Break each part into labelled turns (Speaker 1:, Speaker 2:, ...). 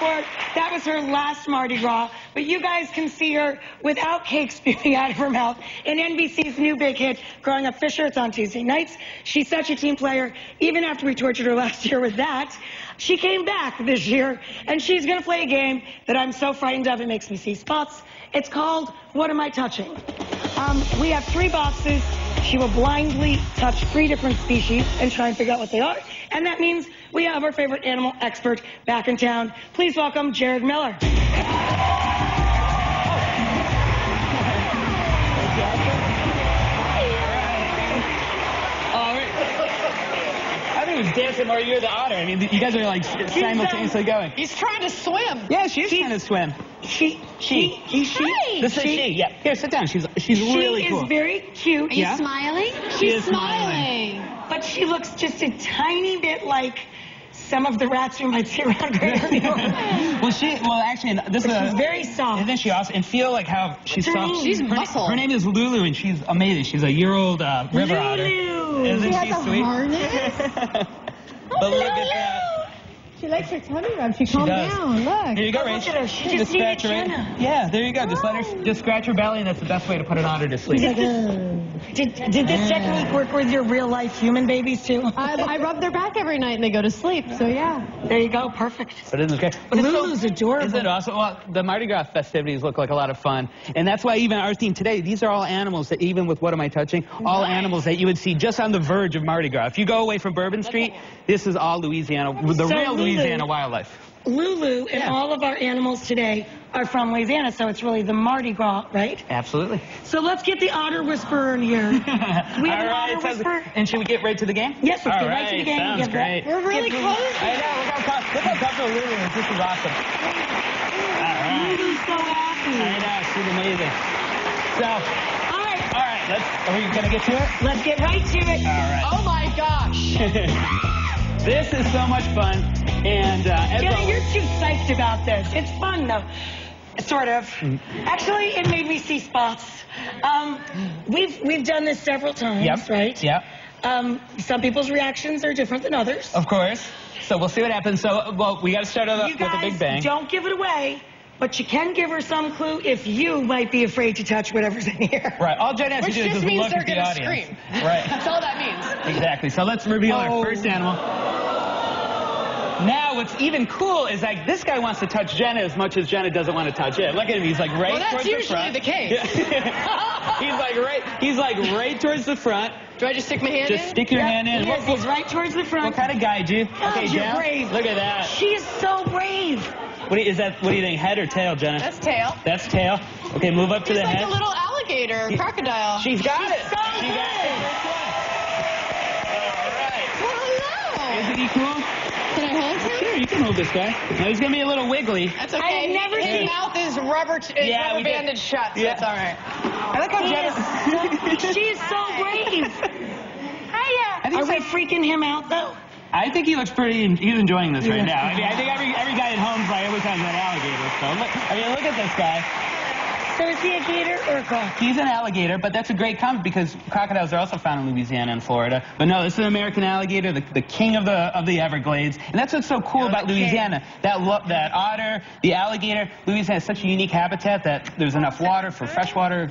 Speaker 1: sport. That was her last Mardi Gras. But you guys can see her without cake spewing out of her mouth in NBC's new big hit, Growing Up Fisher. It's on Tuesday nights. She's such a team player. Even after we tortured her last year with that, she came back this year, and she's going to play a game that I'm so frightened of it makes me see spots. It's called What Am I Touching? We have 3 boxes. She will blindly touch 3 different species and try and figure out what they are. And that means we have our favorite animal expert back in town. Please welcome Jared Miller.
Speaker 2: I think he's dancing more. You're the otter. I mean, you guys are like simultaneously going.
Speaker 3: He's trying to swim.
Speaker 2: Yeah, she's trying to swim.
Speaker 1: She.
Speaker 2: This is she. Yeah. Here, sit down. She's really cool.
Speaker 1: She is very cute.
Speaker 3: Are you smiling?
Speaker 2: She's smiling.
Speaker 1: But she looks just a tiny bit like some of the rats you might see around Greater New York.
Speaker 2: Actually, this is
Speaker 1: she's very soft.
Speaker 2: And then she also, and feel like how she's soft.
Speaker 3: She's muscle.
Speaker 2: Her name is Lulu, and she's amazing. She's a year-old river otter. Isn't
Speaker 3: she
Speaker 2: she
Speaker 3: has
Speaker 2: sweet?
Speaker 3: A harness?
Speaker 2: But look at that.
Speaker 4: She likes her tummy rub. She calmed down. Look.
Speaker 2: Here you go,
Speaker 1: Look
Speaker 2: Rach.
Speaker 1: at her. She just needed Jenna.
Speaker 2: Yeah, there you go. Just let her just scratch her belly, and that's the best way to put an otter to sleep.
Speaker 1: Did this technique work with your real-life human babies, too?
Speaker 4: I rub their back every night and they go to sleep, so yeah.
Speaker 1: There you go. Perfect.
Speaker 2: But isn't it okay?
Speaker 1: But Lulu's adorable.
Speaker 2: Isn't it awesome? Well, the Mardi Gras festivities look like a lot of fun. And that's why even our theme today, these are all animals that even with What Am I Touching? All animals that you would see just on the verge of Mardi Gras. If you go away from Bourbon Street, this is all Louisiana, the real Louisiana wildlife.
Speaker 1: Lulu and all of our animals today are from Louisiana, so it's really the Mardi Gras, right?
Speaker 2: Absolutely.
Speaker 1: So let's get the otter whisperer in here. We have an otter whisperer.
Speaker 2: And should we get right to the game?
Speaker 1: Yes, let's get right to the game.
Speaker 2: Sounds great.
Speaker 4: We're really close.
Speaker 2: I know. Look how comfortable Lulu is. This is awesome. All right.
Speaker 1: Lulu's so happy.
Speaker 2: I know. She's amazing. So,
Speaker 1: All right.
Speaker 2: are we going to get to it?
Speaker 1: Let's get right to it.
Speaker 2: All right.
Speaker 3: Oh, my gosh.
Speaker 2: This is so much fun. And
Speaker 1: Jenna, you're too psyched about this. It's fun, though. Sort of. Actually, it made me see spots. We've done this several times, right?
Speaker 2: Yep.
Speaker 1: Some people's reactions are different than others.
Speaker 2: Of course. So we'll see what happens. So, well, we got to start with a big bang.
Speaker 1: Don't give it away, but you can give her some clue if you might be afraid to touch whatever's in here.
Speaker 2: Right. All Jen has to do is just look at the audience.
Speaker 3: Scream.
Speaker 2: Right.
Speaker 3: That's all that means.
Speaker 2: Exactly. So let's reveal our first animal. Now, what's even cool is like this guy wants to touch Jenna as much as Jenna doesn't want to touch it. Look at him; he's like right towards the front.
Speaker 3: Well, that's usually the case.
Speaker 2: He's like right towards the front.
Speaker 3: Do I just stick my hand in?
Speaker 2: Just stick your hand in.
Speaker 1: He's right towards the front.
Speaker 2: What kind of guide you?
Speaker 1: God,
Speaker 2: Okay,
Speaker 1: you're
Speaker 2: Jenna.
Speaker 1: brave.
Speaker 2: Look at that.
Speaker 1: She is so brave.
Speaker 2: What do you think? Head or tail, Jenna?
Speaker 3: That's tail.
Speaker 2: That's tail. Okay, move up to the head.
Speaker 3: He's like a little alligator, crocodile.
Speaker 2: She's got it.
Speaker 1: So
Speaker 2: She got it. All right.
Speaker 3: Well, hello.
Speaker 2: Isn't he cool?
Speaker 3: Can I hold him?
Speaker 2: Sure, you can hold this guy. Now he's gonna be a little wiggly.
Speaker 3: That's okay.
Speaker 1: I have never
Speaker 3: His
Speaker 1: seen-
Speaker 3: mouth is rubber banded shut, so it's all right.
Speaker 2: I like how Jenna.
Speaker 1: She is so brave. Hiya. Are we freaking him out, though?
Speaker 2: I think he looks pretty. He's enjoying this right now. I mean, I think every guy at home's like always has that alligator. So look at this guy.
Speaker 1: So is he a gator or a croc?
Speaker 2: He's an alligator, but that's a great comment because crocodiles are also found in Louisiana and Florida. But no, this is an American alligator, the king of the Everglades, and that's what's so cool about Louisiana. That otter, the alligator. Louisiana has such a unique habitat that there's enough water for freshwater,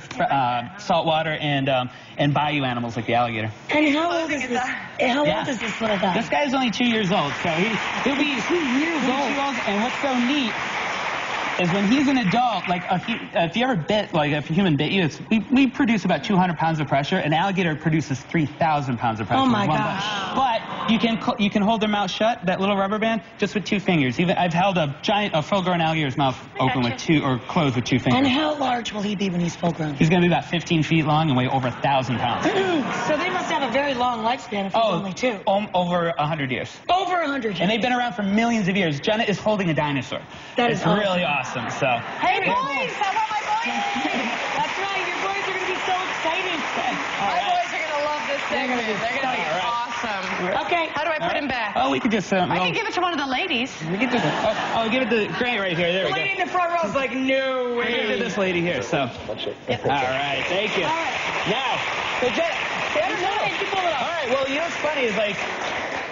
Speaker 2: saltwater, and bayou animals like the alligator.
Speaker 1: And how old is this? How old is this little guy?
Speaker 2: This guy's only 2 years old, so he'll be 2 years old. And what's so neat is when he's an adult, like if you ever bit, like if a human bit you, we produce about 200 pounds of pressure. An alligator produces 3,000 pounds of pressure.
Speaker 1: Oh my gosh!
Speaker 2: But you can hold their mouth shut, that little rubber band, just with 2 fingers. Even I've held a full-grown alligator's mouth open with 2 or closed with 2 fingers.
Speaker 1: And how large will he be when he's full-grown?
Speaker 2: He's going to be about 15 feet long and weigh over 1,000 pounds.
Speaker 1: So they must have a very long lifespan if he's only 2.
Speaker 2: Over 100 years.
Speaker 1: Over 100 years.
Speaker 2: And they've been around for millions of years. Jenna is holding a dinosaur.
Speaker 1: That is awesome.
Speaker 2: Really awesome. So.
Speaker 3: Hey, boys! How about my boys?
Speaker 1: That's right. Your boys are going to be so excited.
Speaker 3: My boys are going to love this segment. They're going to be awesome.
Speaker 1: Okay.
Speaker 3: How do I put him back?
Speaker 2: Oh, we could just...
Speaker 3: I can give it to one of the ladies.
Speaker 2: We could just... give it to Grant right here. There we
Speaker 1: The
Speaker 2: go.
Speaker 1: lady in the front row is like, no way.
Speaker 2: Give it to this lady here, so... All right, thank you.
Speaker 1: All right.
Speaker 2: Now, so Jenna... All right, well, you know what's funny is, like...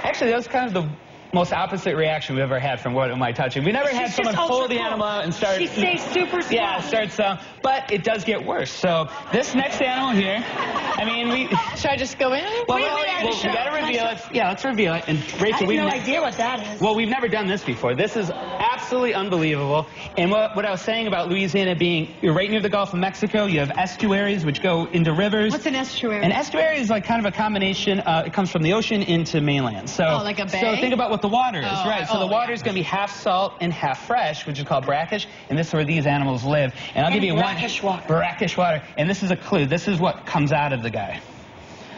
Speaker 2: Actually, that was kind of most opposite reaction we've ever had from what am I touching. We never had someone pull the animal out and start.
Speaker 1: She stays super strong.
Speaker 2: Yeah, starts. But it does get worse. So this next animal here, I mean,
Speaker 3: Should I just go in?
Speaker 2: Well, we got to reveal it. Yeah, let's reveal it. And Rachel,
Speaker 1: I have no idea what that is.
Speaker 2: Well, we've never done this before. This is absolutely unbelievable. And what I was saying about Louisiana being, you're right near the Gulf of Mexico. You have estuaries which go into rivers.
Speaker 4: What's an estuary?
Speaker 2: An estuary is like kind of a combination. It comes from the ocean into mainland. So,
Speaker 3: like a bay?
Speaker 2: So think about what the water is, right? So the water is going to be half salt and half fresh, which is called brackish. And this is where these animals live. And I'll give you
Speaker 1: brackish water.
Speaker 2: Brackish water. And this is a clue. This is what comes out of the guy.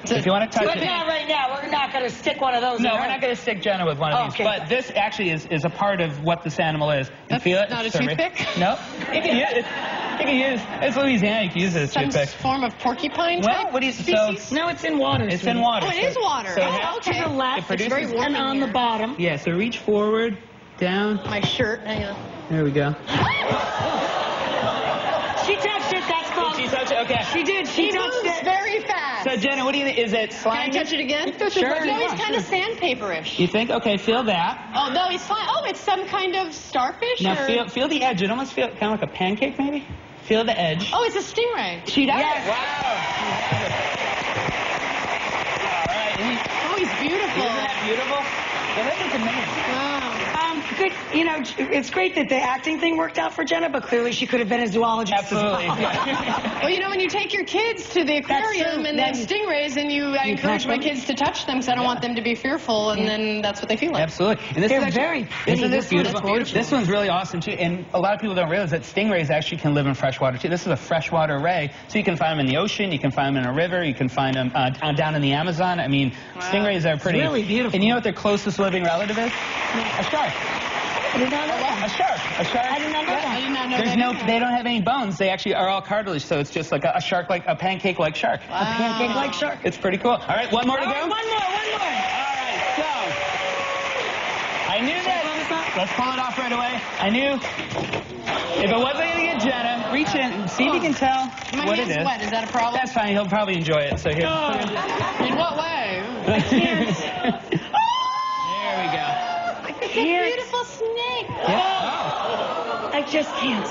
Speaker 2: So if you want to touch
Speaker 1: But
Speaker 2: it.
Speaker 1: not right now. We're not going to stick one of those in
Speaker 2: No,
Speaker 1: her.
Speaker 2: we're not going to stick Jenna with one of these.
Speaker 1: Okay.
Speaker 2: But this actually is a part of what this animal is. You
Speaker 3: That's
Speaker 2: feel it?
Speaker 3: not a
Speaker 2: Sorry.
Speaker 3: toothpick?
Speaker 2: No. You can use it. You can use. It's Louisiana. You can use it as a
Speaker 3: Some
Speaker 2: toothpick.
Speaker 3: form of porcupine
Speaker 2: Well,
Speaker 3: type
Speaker 2: what do you
Speaker 3: species?
Speaker 1: No, it's in water.
Speaker 2: It's in water.
Speaker 3: Oh, it is water.
Speaker 2: So
Speaker 3: Oh, okay.
Speaker 1: To the left,
Speaker 2: It produces-
Speaker 1: it's very warm and on the bottom.
Speaker 2: Yeah. So reach forward, down.
Speaker 3: My shirt. Hang on.
Speaker 2: There we go.
Speaker 1: She touched it. That's called.
Speaker 2: She touched it. Okay.
Speaker 1: She did. She
Speaker 3: He
Speaker 1: touched
Speaker 3: moves
Speaker 1: it.
Speaker 3: very fast.
Speaker 2: So Jenna, what do you think? Is it
Speaker 3: Can I
Speaker 2: slimy?
Speaker 3: touch it again?
Speaker 2: Sure.
Speaker 3: No, he's kind of sandpaper-ish.
Speaker 2: You think? Okay. Feel that.
Speaker 3: Oh, no, he's fine. Oh, it's some kind of starfish?
Speaker 2: Now
Speaker 3: or...
Speaker 2: feel the edge. It almost feels kind of like a pancake, maybe. Feel the edge.
Speaker 3: Oh, it's a stingray.
Speaker 2: She does.
Speaker 1: Yes.
Speaker 2: Wow. All right.
Speaker 3: Oh, he's beautiful.
Speaker 2: Isn't that beautiful? Well, that is amazing.
Speaker 3: Wow.
Speaker 1: Good. You know, it's great that the acting thing worked out for Jenna, but clearly she could have been a zoologist
Speaker 2: Absolutely.
Speaker 1: as well.
Speaker 3: Well, you know, when you take your kids to the aquarium
Speaker 1: true.
Speaker 3: and they have
Speaker 1: Then
Speaker 3: stingrays, and I encourage
Speaker 1: catch
Speaker 3: my
Speaker 1: them.
Speaker 3: kids to touch them because I don't want them to be fearful, and then that's what they feel like.
Speaker 2: Absolutely. And this
Speaker 1: They're
Speaker 2: is actually,
Speaker 1: very pretty.
Speaker 2: Isn't this
Speaker 1: This one's
Speaker 2: beautiful?
Speaker 1: gorgeous.
Speaker 2: This one's really awesome, too. And a lot of people don't realize that stingrays actually can live in freshwater, too. This is a freshwater ray. So you can find them in the ocean. You can find them in a river. You can find them down in the Amazon. I mean, stingrays are pretty.
Speaker 1: really beautiful.
Speaker 2: And you know what their closest living relative is? A shark.
Speaker 1: I did not know that.
Speaker 2: A shark. A shark.
Speaker 1: I did not know
Speaker 3: I
Speaker 1: that.
Speaker 3: did not know
Speaker 2: There's
Speaker 3: that
Speaker 2: no,
Speaker 3: either.
Speaker 2: they don't have any bones. They actually are all cartilage, so it's just like a shark, like a pancake-like shark.
Speaker 1: A pancake like shark.
Speaker 2: It's pretty cool. All right, one more to
Speaker 1: All
Speaker 2: go.
Speaker 1: right, one more.
Speaker 2: All right, so I knew that. Let's pull it off right away. I knew if it wasn't going to get Jenna, reach in and see if you can tell
Speaker 3: My
Speaker 2: what it
Speaker 3: hand's
Speaker 2: is.
Speaker 3: wet. Is that a problem?
Speaker 2: That's fine. He'll probably enjoy it. So here.
Speaker 3: In what way?
Speaker 2: There we go.
Speaker 3: It's a beautiful snake.
Speaker 2: Yeah.
Speaker 1: I just can't.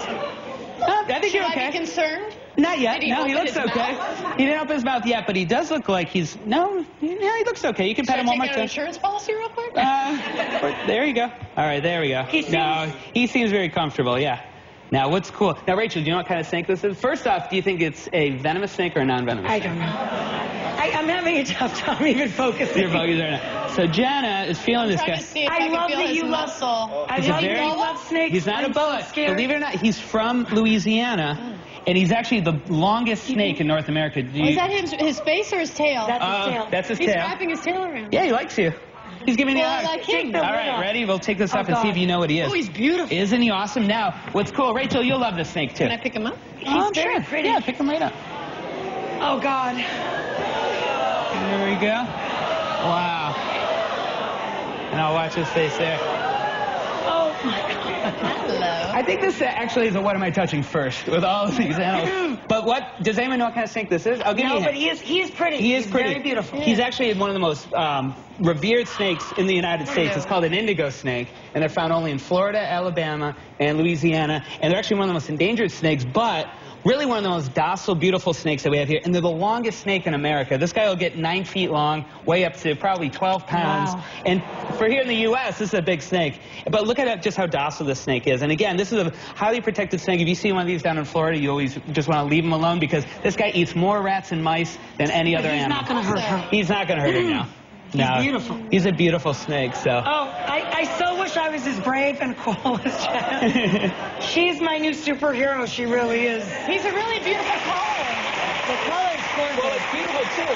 Speaker 2: Oh, I think
Speaker 3: Should
Speaker 2: you're
Speaker 3: I
Speaker 2: okay.
Speaker 3: be concerned?
Speaker 2: Not yet.
Speaker 3: Did he
Speaker 2: No, he
Speaker 3: open
Speaker 2: looks
Speaker 3: his
Speaker 2: okay.
Speaker 3: mouth?
Speaker 2: He didn't open his mouth yet, but he does look like he's he looks okay. You can
Speaker 3: Should
Speaker 2: pet
Speaker 3: I
Speaker 2: him one
Speaker 3: take
Speaker 2: more
Speaker 3: out an
Speaker 2: time.
Speaker 3: insurance policy real quick?
Speaker 2: There you go. All right, there we go. He seems very comfortable. Yeah. Now, what's cool? Now, Rachel, do you know what kind of snake this is? First off, do you think it's a venomous snake or a non-venomous
Speaker 1: I
Speaker 2: snake?
Speaker 1: don't know. I'm having a tough time even focusing.
Speaker 2: Your focus right now. So Jenna is feeling this
Speaker 3: Trying
Speaker 2: guy.
Speaker 3: to see if
Speaker 1: I
Speaker 3: I can
Speaker 1: love
Speaker 3: feel
Speaker 1: that
Speaker 3: his
Speaker 1: you love-
Speaker 3: muscle.
Speaker 1: I
Speaker 2: He's a
Speaker 1: love
Speaker 2: very-
Speaker 1: that you love snakes.
Speaker 2: He's not
Speaker 1: I'm
Speaker 2: a bullet.
Speaker 1: So scared.
Speaker 2: Believe it or not, he's from Louisiana, and he's actually the longest snake in North America.
Speaker 3: Is that his face or his tail?
Speaker 1: That's his tail.
Speaker 2: That's his
Speaker 3: He's
Speaker 2: tail.
Speaker 3: wrapping his tail around.
Speaker 2: Yeah, he likes you. He's giving you
Speaker 3: Well,
Speaker 2: the
Speaker 3: I
Speaker 2: eye.
Speaker 3: like him.
Speaker 1: the
Speaker 2: All
Speaker 1: lid
Speaker 2: right,
Speaker 1: off.
Speaker 2: ready? We'll take this off and see
Speaker 1: God.
Speaker 2: if you know what he is.
Speaker 3: Oh, he's beautiful.
Speaker 2: Isn't he awesome? Now, what's cool, Rachel, you'll love this snake, too.
Speaker 3: Can I pick him up?
Speaker 1: He's very
Speaker 2: sure.
Speaker 1: pretty.
Speaker 2: Yeah, pick him right up.
Speaker 1: Oh, God.
Speaker 2: There we go. Wow. And I'll watch his face there.
Speaker 1: Oh, my God.
Speaker 3: Hello.
Speaker 2: I think this actually is a what am I touching first with all of these animals. But what, does anyone know what kind of snake this is? I'll give you a
Speaker 1: No, but
Speaker 2: hint.
Speaker 1: he is pretty.
Speaker 2: He is
Speaker 1: He's
Speaker 2: pretty.
Speaker 1: very beautiful.
Speaker 2: He's actually one of the most revered snakes in the United States. It's called an indigo snake, and they're found only in Florida, Alabama, and Louisiana. And they're actually one of the most endangered snakes, but really one of the most docile, beautiful snakes that we have here. And they're the longest snake in America. This guy will get 9 feet long, weigh up to probably 12 pounds.
Speaker 1: Wow.
Speaker 2: And for here in the U.S., this is a big snake. But look at just how docile this snake is. And again, this is a highly protected snake. If you see one of these down in Florida, you always just want to leave him alone because this guy eats more rats and mice than any other
Speaker 1: He's
Speaker 2: animal.
Speaker 1: not going to hurt her.
Speaker 2: He's not going to hurt her now.
Speaker 1: He's beautiful.
Speaker 2: He's a beautiful snake, so.
Speaker 1: Oh, I so wish I was as brave and cool as Jenna. She's my new superhero. She really is.
Speaker 3: He's a really beautiful color.
Speaker 1: The color's gorgeous.
Speaker 2: Well, it's beautiful, too.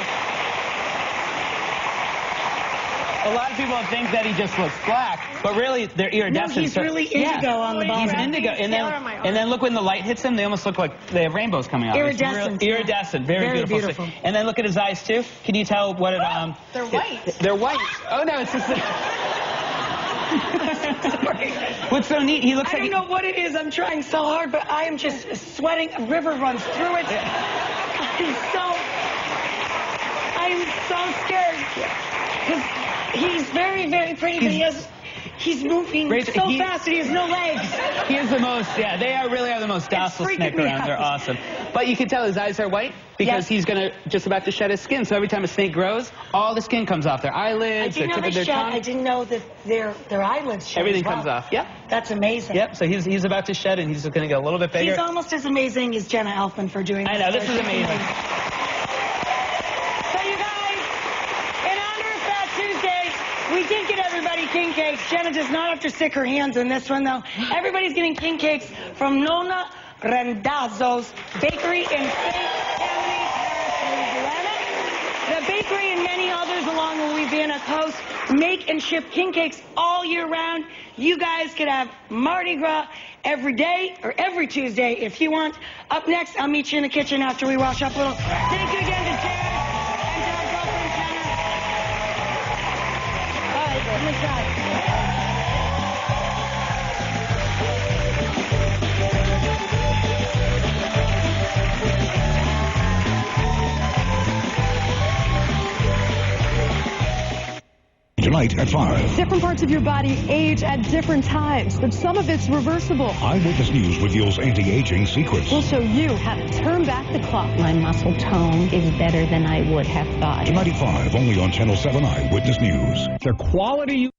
Speaker 2: A lot of people think that he just looks black, but really they're iridescent.
Speaker 1: No, he's really indigo on the bottom.
Speaker 2: He's indigo, and then look when the light hits him, they almost look like they have rainbows coming out. It's
Speaker 1: Iridescent,
Speaker 2: real,
Speaker 1: yeah.
Speaker 2: iridescent, very beautiful. And then look at his eyes too. Can you tell what it?
Speaker 3: They're white.
Speaker 2: They're white. Oh no, it's just.
Speaker 1: Sorry.
Speaker 2: What's so neat? He looks
Speaker 1: I
Speaker 2: like.
Speaker 1: don't know what it is. I'm trying so hard, but I am just sweating. A river runs through it. I'm so scared. Because he's very, very pretty, but he has He's moving so fast and he has no legs.
Speaker 2: He is the most, yeah, they really are the most docile snake around. They're awesome. But you can tell his eyes are white because he's just about to shed his skin. So every time a snake grows, all the skin comes off. Their eyelids, their tip of their tongue.
Speaker 1: I didn't know that their eyelids shed.
Speaker 2: Everything comes off. Yep.
Speaker 1: That's amazing.
Speaker 2: Yep. So he's about to shed, and he's just going to get a little bit bigger.
Speaker 1: He's almost as amazing as Jenna Elfman for doing this.
Speaker 2: I know. This is amazing.
Speaker 1: So you guys, in honor of Fat Tuesday, we did get everybody king cakes. Jenna does not have to stick her hands in this one, though. Everybody's getting king cakes from Nonna Randazzo's Bakery in St. Tammany, Louisiana. The bakery and many others along the Louisiana coast make and ship king cakes all year round. You guys could have Mardi Gras every day or every Tuesday if you want. Up next, I'll meet you in the kitchen after we wash up a little. Thank you again to Jared and to our girlfriend, Jenna. All right, come inside.
Speaker 5: Tonight at 5.
Speaker 6: Different parts of your body age at different times, but some of it's reversible.
Speaker 5: Eyewitness News reveals anti-aging secrets.
Speaker 6: We'll show you how to turn back the clock.
Speaker 7: My muscle tone is better than I would have thought.
Speaker 5: Tonight at 5, only on Channel 7 Eyewitness News.
Speaker 8: The quality